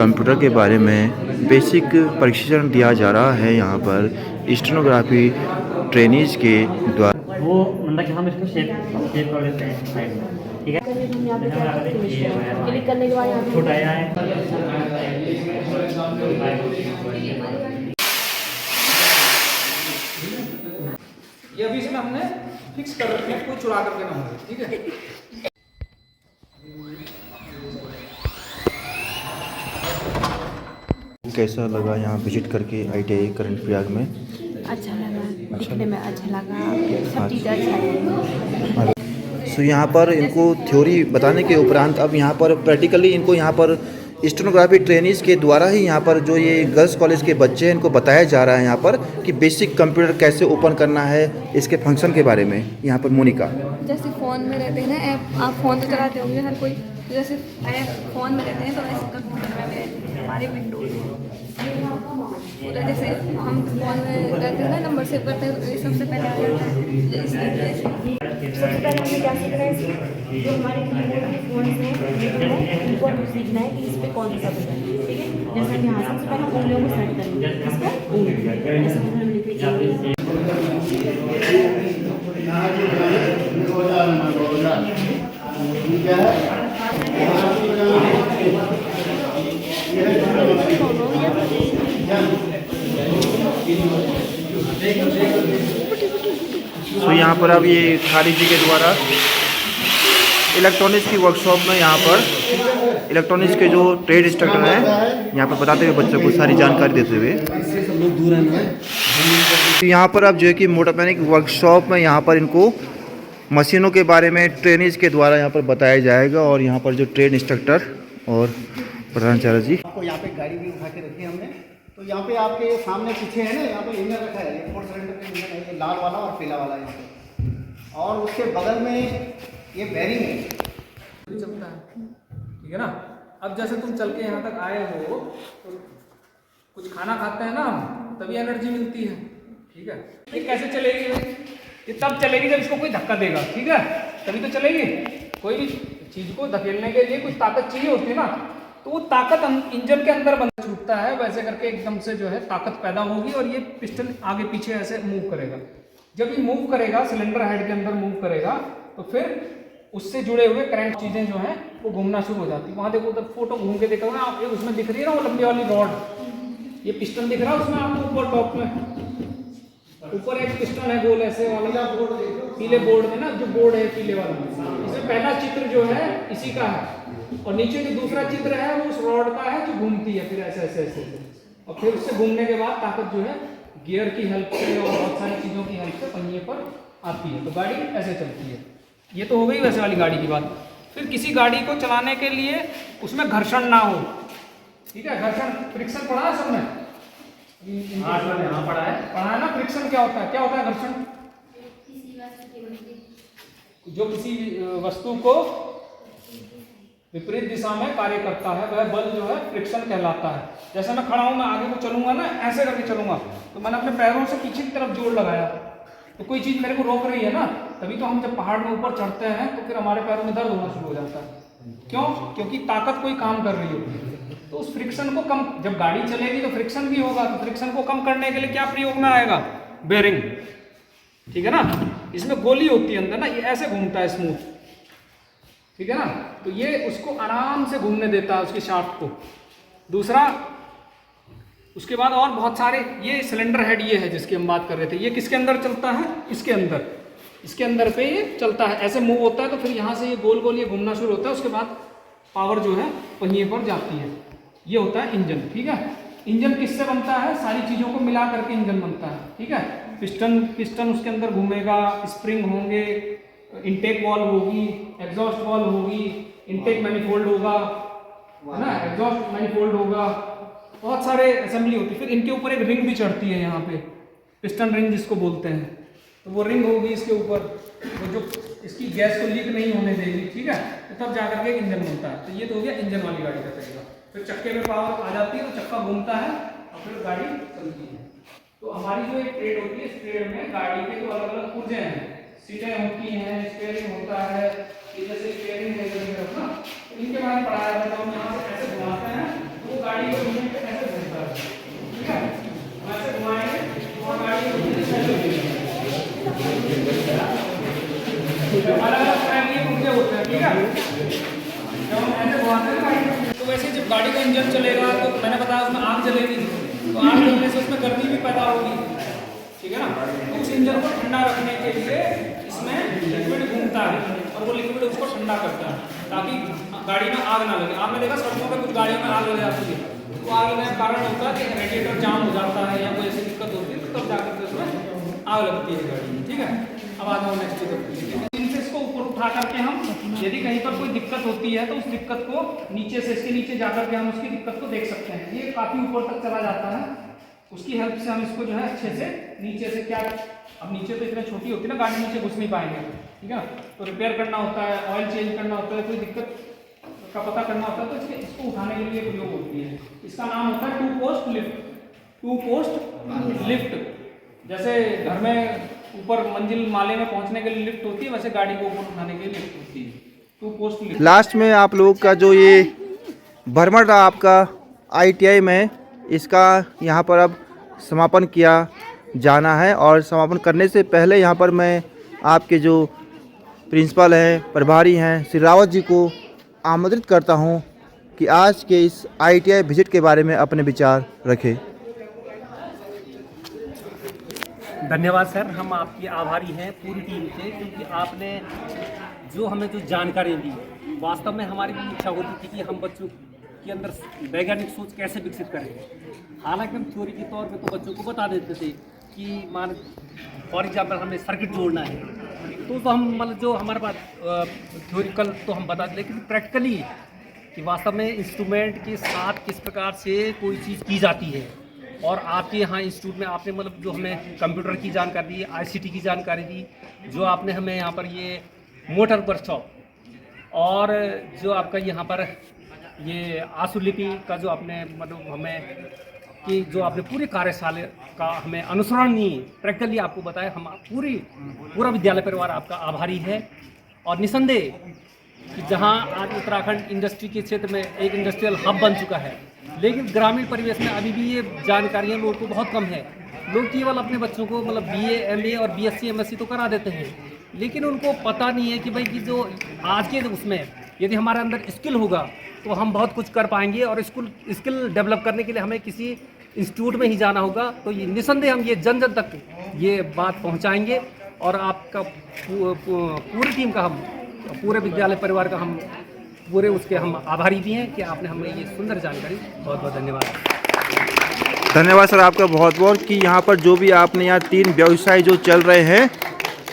Computer के बारे में बेसिक प्रशिक्षण दिया जा रहा है यहाँ पर स्टेनोग्राफी ट्रेनीज के द्वारा। वो मतलब कि हम इसको शेप कर देते हैं साइड में, ठीक है। क्लिक करने के बाद यहाँ पे छोटा आया है। ये अभी इसमें हमने फिक्स कर रखी है, कोई चुरा करके ना हो, ठीक है। कैसा लगा यहाँ विजिट करके ITI करण प्रयाग में? अच्छा लगा, दिखने में अच्छा लगा, सब चीज़ अच्छा है। सो यहाँ पर इनको थ्योरी बताने के उपरांत अब यहाँ पर प्रैक्टिकली इनको यहाँ पर स्टेनोग्राफी ट्रेनीज के द्वारा ही यहाँ पर जो ये गर्ल्स कॉलेज के बच्चे हैं इनको बताया जा रहा है यहाँ पर कि बेसिक कंप्यूटर कैसे ओपन करना है, इसके फंक्शन के बारे में। यहाँ पर मोनिका, जैसे फ़ोन में रहते हैं ना ऐप, आप फ़ोन तो चलाते होंगे हर कोई, जैसे ऐप फ़ोन में रहते हैं तो ऐसे कंप्यूटर में भी रहते हैं हमारे विंडोज पूरा। जैसे हम फ़ोन में रहते हैं ना, नंबर सेव करते हैं तो ये सबसे पहले आ जाता है। सबसे पहले हमें क्या सीखना है, जो हमारे कीबोर्ड के फ़ोन्स हैं उनको हमें सीखना है कि इस पर कौन सा शब्द है, ठीक है। जैसे हम यहाँ सबसे पहले उंगलियों को सेट करेंगे, इसको उंगली जैसे हम लिखेंगे तो यहाँ पर अब ये खारी जी के द्वारा इलेक्ट्रॉनिक्स की वर्कशॉप में यहाँ पर इलेक्ट्रॉनिक्स के जो ट्रेड इंस्ट्रक्टर हैं यहाँ पर बताते हुए बच्चों को सारी जानकारी देते हुए, तो यहाँ पर अब जो है कि मोटर मैकेनिक वर्कशॉप में यहाँ पर इनको मशीनों के बारे में ट्रेनिज के द्वारा यहाँ पर बताया जाएगा। और यहाँ पर जो ट्रेड इंस्ट्रक्टर और प्रधानाचार्य जी आपको यहाँ पे गाड़ी भी उठा के रखी है हमने, तो यहाँ पे आपके सामने पीछे है ना, यहाँ पे इंजन रखा है, ये 4 सिलेंडर का इंजन है, ये लाल वाला और पीला वाला यहाँ पे, और उसके बगल में ये बैरिंग है, चलता है, ठीक है ना। अब जैसे तुम चल के यहाँ तक आए हो तो कुछ खाना खाते हैं ना हम, तभी एनर्जी मिलती है, ठीक है। ये कैसे चलेगी भाई? ये तब चलेगी जब इसको कोई धक्का देगा, ठीक है, तभी तो चलेगी। कोई भी चीज़ को धकेलने के लिए कुछ ताकत चाहिए होती है ना, तो वो ताकत इंजन के अंदर बंद छूटता है, वैसे करके एकदम से जो है ताकत पैदा होगी और ये पिस्टन आगे पीछे ऐसे मूव करेगा। जब ये मूव करेगा, सिलेंडर हेड के अंदर मूव करेगा, तो फिर उससे जुड़े हुए करंट चीज़ें जो हैं वो घूमना शुरू हो जाती है। वहाँ देखो उधर फोटो घूम के देखो ना आप, उसमें दिख रही है ना वो लंबी वाली रॉड, ये पिस्टन दिख रहा है उसमें आपको ऊपर टॉप में, ऊपर एक पिस्टन है गोल ऐसे वाला पीले बोर्ड में ना, जो बोर्ड है पीले वाला, इसमें पहला चित्र जो है इसी का है, और नीचे जो दूसरा चित्र है वो उस रॉड का है जो घूमती है फिर ऐसे ऐसे ऐसे, और फिर उससे घूमने के बाद ताकत जो है गियर की हेल्प से और बहुत सारी चीज़ों की हेल्प से पहिए पर आती है, तो गाड़ी ऐसे चलती है। ये तो हो गई वैसे वाली गाड़ी की बात। फिर किसी गाड़ी को चलाने के लिए उसमें घर्षण ना हो, ठीक है, घर्षण फ्रिक्शन पढ़ा है सबने? यहाँ पढ़ा है ना। फ्रिक्शन क्या होता है? क्या होता है घर्षण? जो किसी वस्तु को विपरीत दिशा में कार्य करता है वह बल जो है फ्रिक्शन कहलाता है। जैसे मैं खड़ा हूं, मैं आगे को चलूंगा ना, ऐसे करके चलूंगा, तो मैंने अपने पैरों से पीछे की तरफ जोर लगाया, तो कोई चीज मेरे को रोक रही है ना, तभी तो हम जब पहाड़ में ऊपर चढ़ते हैं तो फिर हमारे पैरों में दर्द होना शुरू हो जाता है। क्यों? क्योंकि ताकत कोई काम कर रही होती है। तो उस फ्रिक्शन को कम, जब गाड़ी चलेगी तो फ्रिक्शन भी होगा, तो फ्रिक्शन को कम करने के लिए क्या प्रयोग में आएगा? बेरिंग, ठीक है ना। इसमें गोली होती है अंदर ना, ये ऐसे घूमता है स्मूथ, ठीक है ना, तो ये उसको आराम से घूमने देता है उसके शाफ्ट को। दूसरा, उसके बाद और बहुत सारे, ये सिलेंडर हेड ये है जिसकी हम बात कर रहे थे, ये किसके अंदर चलता है? इसके अंदर, इसके अंदर पे ये चलता है, ऐसे मूव होता है, तो फिर यहाँ से ये गोल गोल ये घूमना शुरू होता है, उसके बाद पावर जो है पहिए पर जाती है। ये होता है इंजन, ठीक है। इंजन किससे बनता है? सारी चीज़ों को मिला करके इंजन बनता है, ठीक है। पिस्टन उसके अंदर घूमेगा, स्प्रिंग होंगे, इनटेक वॉल्व होगी, एग्जॉस्ट वॉल्व होगी, इनटेक मैनिफोल्ड होगा, है ना, एग्जॉस्ट मैनिफोल्ड होगा, बहुत सारे असेंबली होती है। फिर इनके ऊपर एक रिंग भी चढ़ती है यहाँ पे, पिस्टन रिंग जिसको बोलते हैं, तो वो रिंग होगी इसके ऊपर, वो जो इसकी गैस को लीक नहीं होने देगी, ठीक है, तो तब जाकर के इंजन बनता है। तो ये तो हो गया इंजन वाली गाड़ी का तरीका। फिर चक्के में पावर आ जाती है तो चक्का घूमता है और फिर गाड़ी चलती है। तो हमारी जो एक ट्रेड होती है, इस ट्रेड में गाड़ी के जो अलग अलग पुर्जे हैं, सीटें होती हैं, स्टीयरिंग होता है, ये जैसे स्टीयरिंग है इधर की तरफ ना, तो इनके बारे में पढ़ाया जाता है। हम यहाँ से ऐसे घुमाते हैं तो गाड़ी को घूमने पे ऐसे घूमता है, ठीक है, ऐसे घुमाएंगे और गाड़ी को घूमने से ऐसे घूमेगी। अलग-अलग तरह के पुर्जे होते हैं, ठीक है। जब हम ऐसे घुमाते हैं गाड़ी तो वैसे जब गाड़ी का इंजन चलेगा तो मैंने बताया उसमें आग जलेगी, तो आग जलने से उसमें गर्मी भी पैदा होगी, ठीक है ना। तो उस इंजन को ठंडा रखने के लिए इसमें लिक्विड घूमता है और वो लिक्विड उसको ठंडा करता है ताकि गाड़ी में आग ना लगे। आपने देखा सड़कों पर कुछ गाड़ियों में आग लग जाती है, तो आग लगने का कारण होता है कि रेडिएटर जाम हो जाता है या कोई ऐसी दिक्कत होती है, तो तब जाकर के उसमें आग लगती है गाड़ी में, ठीक है। अब आ जाओ नेक्स्ट चीज़, इनसे इसको ऊपर उठा करके हम यदि कहीं पर कोई दिक्कत होती है तो उस दिक्कत को नीचे से इसके नीचे जाकर के हम उसकी दिक्कत को देख सकते हैं। ये काफ़ी ऊपर तक चला जाता है, उसकी हेल्प से हम इसको जो है अच्छे से नीचे से क्या, अब नीचे तो इतनी छोटी होती है ना गाड़ी, नीचे घुस नहीं पाएंगे, ठीक है ना। तो रिपेयर करना होता है, ऑयल चेंज करना होता है, कोई दिक्कत का पता करना होता है तो इसको उठाने के लिए प्रयोग होती है। इसका नाम होता है 2 पोस्ट लिफ्ट। 2 पोस्ट लिफ्ट, जैसे घर में ऊपर मंजिल माले में पहुंचने के लिए लिफ्ट होती है, वैसे गाड़ी को ऊपर उठाने के लिए लिफ्ट होती है, 2 पोस्ट लिफ्ट। लास्ट में आप लोगों का जो ये भ्रमण रहा आपका ITI में, इसका यहाँ पर अब समापन किया जाना है और समापन करने से पहले यहाँ पर मैं आपके जो प्रिंसिपल हैं, प्रभारी हैं, श्री रावत जी को आमंत्रित करता हूँ कि आज के इस ITI विजिट के बारे में अपने विचार रखें। धन्यवाद सर, हम आपके आभारी हैं पूरी टीम से, क्योंकि आपने जो हमें जो जानकारी दी, वास्तव में हमारी भी इच्छा होती थी कि हम बच्चों के अंदर वैज्ञानिक सोच कैसे विकसित करें। हालांकि हम थ्योरी के तौर पे तो बच्चों को बता देते थे कि मान फॉर एग्जाम्पल हमें सर्किट जोड़ना है तो हम मतलब जो हमारे पास थ्योरिकल तो हम बता दें, लेकिन प्रैक्टिकली कि वास्तव में इंस्ट्रूमेंट के साथ किस प्रकार से कोई चीज़ की जाती है। और आपके यहाँ इंस्टीट्यूट में आपने मतलब जो हमें कंप्यूटर की जानकारी दी, ICT की जानकारी दी, जो आपने हमें यहाँ पर ये मोटर वर्कशॉप और जो आपका यहाँ पर ये आशुलिपि का जो आपने मतलब हमें कि जो आपने पूरे कार्यशाला का हमें अनुसरणीय प्रैक्टिकली आपको बताया, हम पूरा विद्यालय परिवार आपका आभारी है। और निसंदेह कि जहाँ आज उत्तराखंड इंडस्ट्री के क्षेत्र में एक इंडस्ट्रियल हब बन चुका है, लेकिन ग्रामीण परिवेश में अभी भी ये जानकारियाँ लोगों को बहुत कम है। लोग केवल अपने बच्चों को मतलब BA MA और BSc MSc तो करा देते हैं, लेकिन उनको पता नहीं है कि भाई कि जो आज के उसमें यदि हमारे अंदर स्किल होगा तो हम बहुत कुछ कर पाएंगे। और स्किल डेवलप करने के लिए हमें किसी इंस्टीट्यूट में ही जाना होगा। तो ये निसंदेह हम ये जन जन तक ये बात पहुंचाएंगे और आपका पूरी टीम का, हम पूरे विद्यालय परिवार का हम पूरे उसके हम आभारी भी हैं कि आपने हमें ये सुंदर जानकारी, बहुत बहुत धन्यवाद। धन्यवाद सर आपका बहुत बहुत कि यहाँ पर जो भी आपने यहाँ 3 व्यवसाय जो चल रहे हैं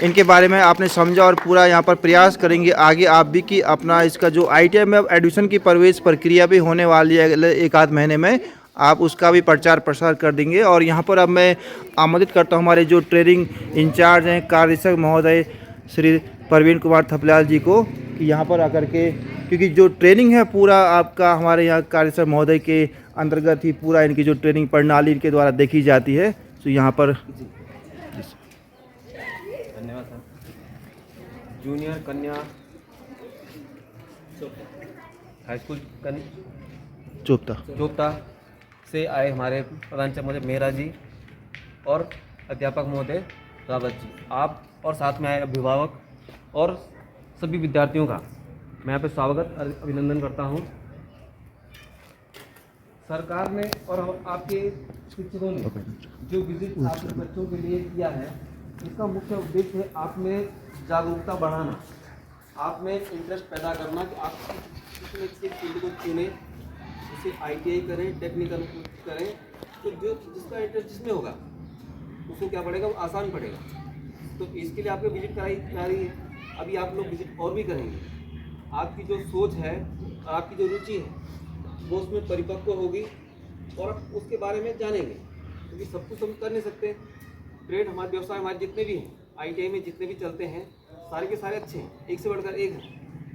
इनके बारे में आपने समझा और पूरा यहाँ पर प्रयास करेंगे आगे आप भी कि अपना इसका जो ITI में अब एडमिशन की प्रवेश प्रक्रिया भी होने वाली है अगले 1-8 महीने में, आप उसका भी प्रचार प्रसार कर देंगे। और यहाँ पर अब मैं आमंत्रित करता हूँ हमारे जो ट्रेनिंग इंचार्ज हैं कार्यक्षक महोदय श्री प्रवीण कुमार थपलियाल जी को कि यहाँ पर आकर के, क्योंकि जो ट्रेनिंग है पूरा आपका हमारे यहाँ कार्यक्षक महोदय के अंतर्गत ही पूरा इनकी जो ट्रेनिंग प्रणाली के द्वारा देखी जाती है। तो यहाँ पर धन्यवाद सर। जूनियर कन्या हाई स्कूल चोपता से आए हमारे प्रधानाचार्य महोदय मेहरा जी और अध्यापक महोदय रावत जी, आप और साथ में आए अभिभावक और सभी विद्यार्थियों का मैं यहाँ पे स्वागत अभिनंदन करता हूँ। सरकार ने और आपके शिक्षकों ने जो विजिट आपके बच्चों के लिए किया है, इसका मुख्य उद्देश्य है आप में जागरूकता बढ़ाना, आप में इंटरेस्ट पैदा करना कि आप किसी एक फील्ड को चुनें, उसे ITI करें, टेक्निकल करें, तो जो जिसका इंटरेस्ट जिसमें होगा उसको क्या पड़ेगा, वो आसान पड़ेगा। तो इसके लिए आपको विजिट कराई जा रही है। अभी आप लोग विजिट और भी करेंगे, आपकी जो सोच है और आपकी जो रुचि है वो उसमें परिपक्व होगी और आप उसके बारे में जानेंगे, क्योंकि सब कुछ हम कर नहीं सकते। ट्रेड हमारे व्यवसाय हमारे जितने भी हैं ITI में जितने भी चलते हैं सारे के सारे अच्छे हैं, एक से बढ़कर एक है,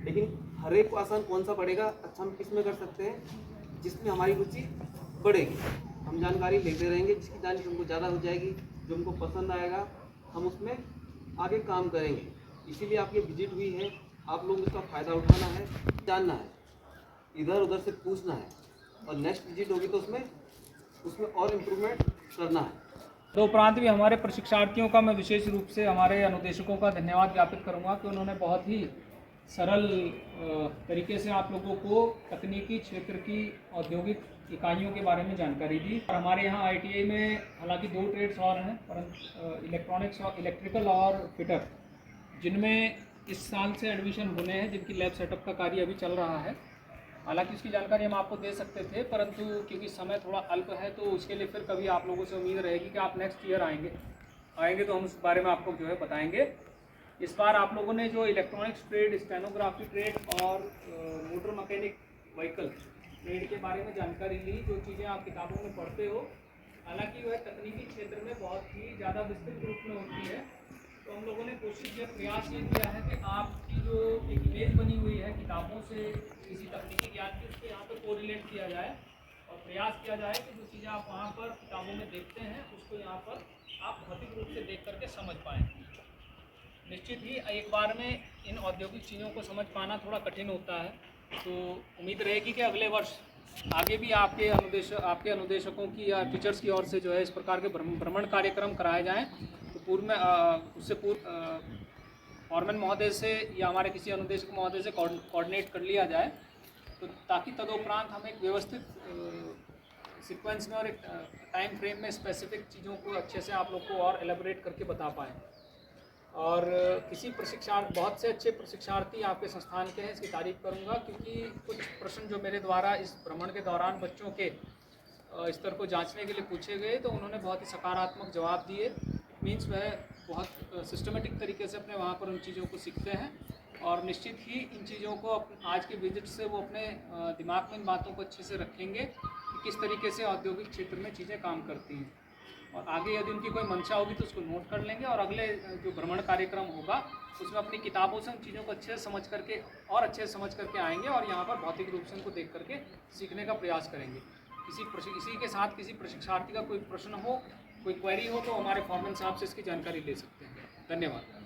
लेकिन हर एक को आसान कौन सा पड़ेगा, अच्छा हम किस में कर सकते हैं जिसमें हमारी रुचि बढ़ेगी। हम जानकारी लेते रहेंगे, जिसकी जानकारी हमको ज़्यादा हो जाएगी, जो हमको पसंद आएगा हम उसमें आगे काम करेंगे। इसीलिए आपकी विजिट हुई है, आप लोग उसका फ़ायदा उठाना है, जानना है, इधर उधर से पूछना है, और नेक्स्ट विजिट होगी तो उसमें और इम्प्रूवमेंट करना है। तो उपरांत भी हमारे प्रशिक्षार्थियों का मैं विशेष रूप से हमारे अनुदेशकों का धन्यवाद ज्ञापित करूंगा कि उन्होंने बहुत ही सरल तरीके से आप लोगों को तकनीकी क्षेत्र की औद्योगिक इकाइयों के बारे में जानकारी दी। और हमारे यहाँ ITI में हालांकि 2 ट्रेड्स और हैं, परंतु इलेक्ट्रॉनिक्स और इलेक्ट्रिकल और फिटर, जिनमें इस साल से एडमिशन होने हैं, जिनकी लैब सेटअप का कार्य अभी चल रहा है। हालांकि इसकी जानकारी हम आपको दे सकते थे, परंतु क्योंकि समय थोड़ा अल्प है तो उसके लिए फिर कभी आप लोगों से उम्मीद रहेगी कि आप नेक्स्ट ईयर आएंगे तो हम उस बारे में आपको जो है बताएंगे। इस बार आप लोगों ने जो इलेक्ट्रॉनिक्स ट्रेड, स्टेनोग्राफी ट्रेड और मोटर मैकेनिक व्हीकल ट्रेड के बारे में जानकारी ली, जो चीज़ें आप किताबों में पढ़ते हो, हालांकि वह तकनीकी क्षेत्र में बहुत ही ज़्यादा विस्तृत रूप में होती है। तो हम लोगों ने कोशिश किया, प्रयास ये किया है कि आपकी जो एक इमेज बनी हुई है किताबों से किसी तकनीकी ज्ञान की, उसको यहाँ पर कोरिलेट किया जाए और प्रयास किया जाए कि जो चीज़ें आप वहाँ पर किताबों में देखते हैं उसको यहाँ पर आप भौतिक रूप से देख करके समझ पाएँ। निश्चित ही एक बार में इन औद्योगिक चीज़ों को समझ पाना थोड़ा कठिन होता है, तो उम्मीद रहेगी कि अगले वर्ष आगे भी आपके अनुदेशकों की या टीचर्स की ओर से जो है इस प्रकार के भ्रमण कार्यक्रम कराए जाएँ। तो पूर्व में उससे फॉरमैन महोदय से या हमारे किसी अनुदेशक महोदय से कोऑर्डिनेट कर लिया जाए, तो ताकि तदुपरांत हम एक व्यवस्थित सीक्वेंस में और एक टाइम फ्रेम में स्पेसिफिक चीज़ों को अच्छे से आप लोग को और एलेबोरेट करके बता पाएँ। और किसी बहुत से अच्छे प्रशिक्षार्थी आपके संस्थान के हैं, इसकी तारीफ करूंगा, क्योंकि कुछ प्रश्न जो मेरे द्वारा इस भ्रमण के दौरान बच्चों के स्तर को जांचने के लिए पूछे गए, तो उन्होंने बहुत ही सकारात्मक जवाब दिए। मीन्स वह बहुत सिस्टमेटिक तरीके से अपने वहाँ पर उन चीज़ों को सीखते हैं और निश्चित ही इन चीज़ों को आज के विजिट से वो अपने दिमाग में इन बातों को अच्छे से रखेंगे कि किस तरीके से औद्योगिक क्षेत्र में चीज़ें काम करती हैं। और आगे यदि उनकी कोई मंशा होगी तो उसको नोट कर लेंगे और अगले जो भ्रमण कार्यक्रम होगा उसमें अपनी किताबों से उन चीज़ों को अच्छे से समझ करके और अच्छे से समझ करके आएंगे और यहाँ पर भौतिक रूप से उनको देख करके सीखने का प्रयास करेंगे। इसी के साथ किसी प्रशिक्षार्थी का कोई प्रश्न हो, कोई क्वेरी हो, तो हमारे फॉरमैन साहब से इसकी जानकारी ले सकते हैं। धन्यवाद।